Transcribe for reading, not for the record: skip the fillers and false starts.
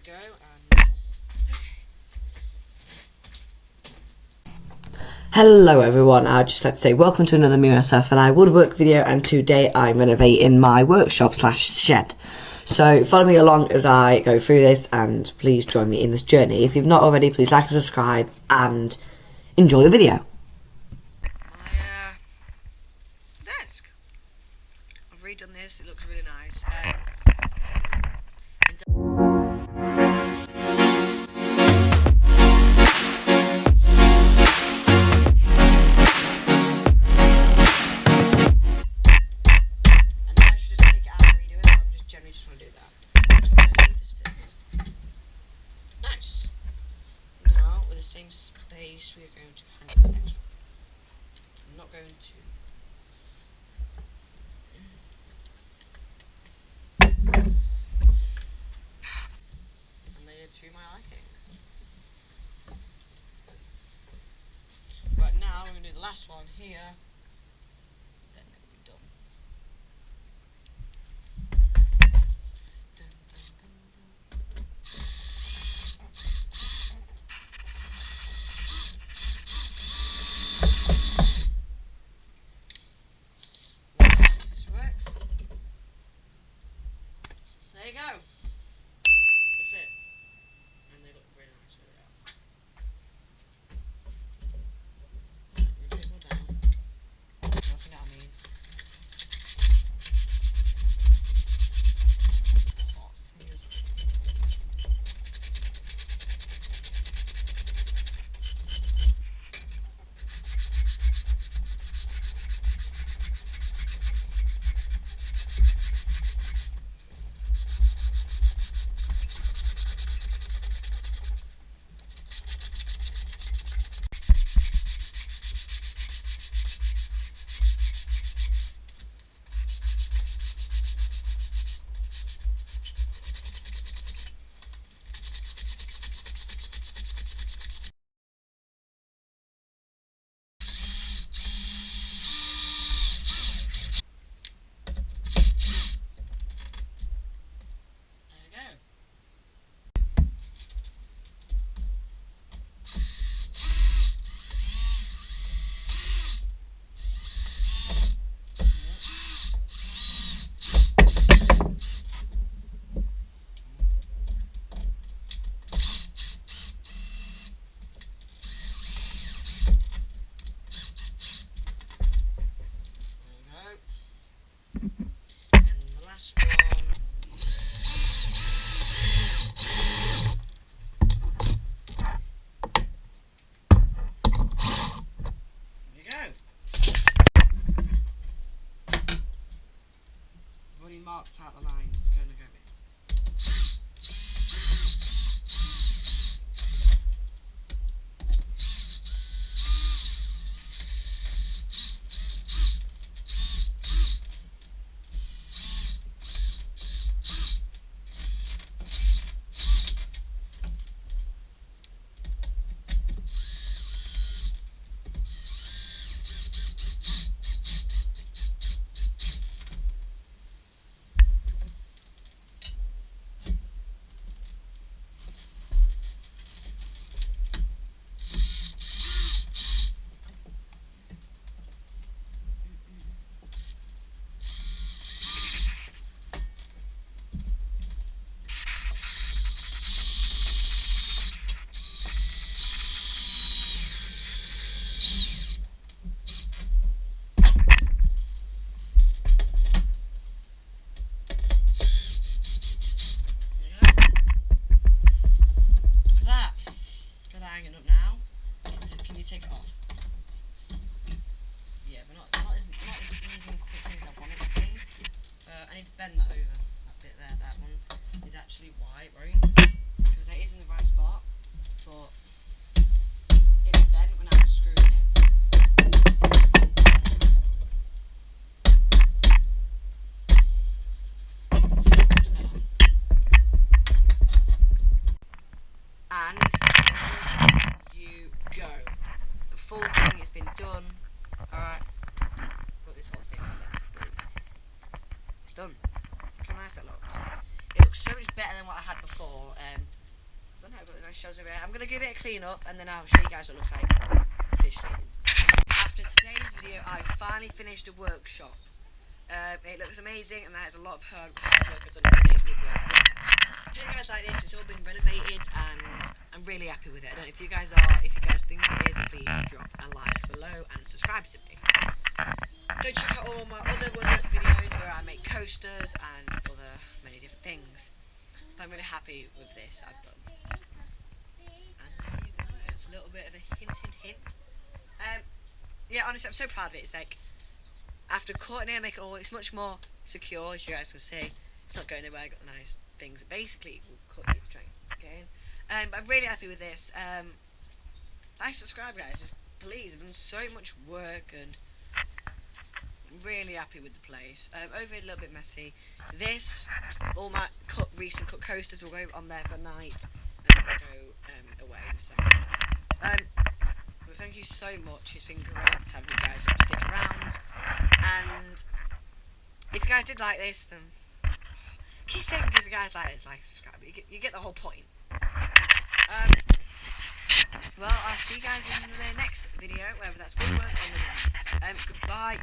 go, and Hello everyone, I'd just like to say welcome to another Memyself&I Woodwork video, and today I'm renovating my workshop slash shed. So follow me along as I go through this, and please join me in this journey. If you've not already, please like and subscribe and enjoy the video. my desk. I've redone this, it looks really nice. Generally just want to do that. Nice. Now, with the same space, we are going to hang the next one. I'm not going to. And they are to my liking. Right now, we're going to do the last one here. Then we'll be done. There you go. That's it. And they look really nice where they are. A bit more down. Nothing I mean. Hot things. Marked out the line, it's going to go in. Hanging up now. Can you take it off? Yeah, but not as easy and quickly as I want it to be. I need to bend that over. That bit there, that one is actually white, right? Because it is in the right spot, but it's bent when I'm screwing it. And you go. The full thing has been done. Alright. Put this whole thing on there. It's done. Look how nice that looks. It looks so much better than what I had before. don't know, but nice shelves over here. I'm going to give it a clean up and then I'll show you guys what it looks like officially. After today's video, I finally finished the workshop. It looks amazing and there's a lot of hard work I've done on today's woodwork. If you guys like this, it's all been renovated and I'm really happy with it. I don't know if you guys are. If you guys think it is, please drop a like below and subscribe to me. Go check out all my other woodwork videos where I make coasters and other many different things. But I'm really happy with this I've done. And there you go. It's a little bit of a hint. Yeah, honestly, I'm so proud of it. It's like, after cutting it, I make it all, it's much more secure, as you guys can see. It's not going anywhere, I got the nice things. Basically, we'll cut it, try and get in. But I'm really happy with this. Like, subscribe, guys. Please, I've done so much work, and I'm really happy with the place. Over here, a little bit messy. This, all my recent cut coasters will go on there for the night, and I'll go away in a second. But thank you so much. It's been great having you guys stick around. And if you guys did like this, then keep saying if you guys like this, like, subscribe. You get the whole point. Well, I'll see you guys in the next video, whether that's woodwork or not. Goodbye.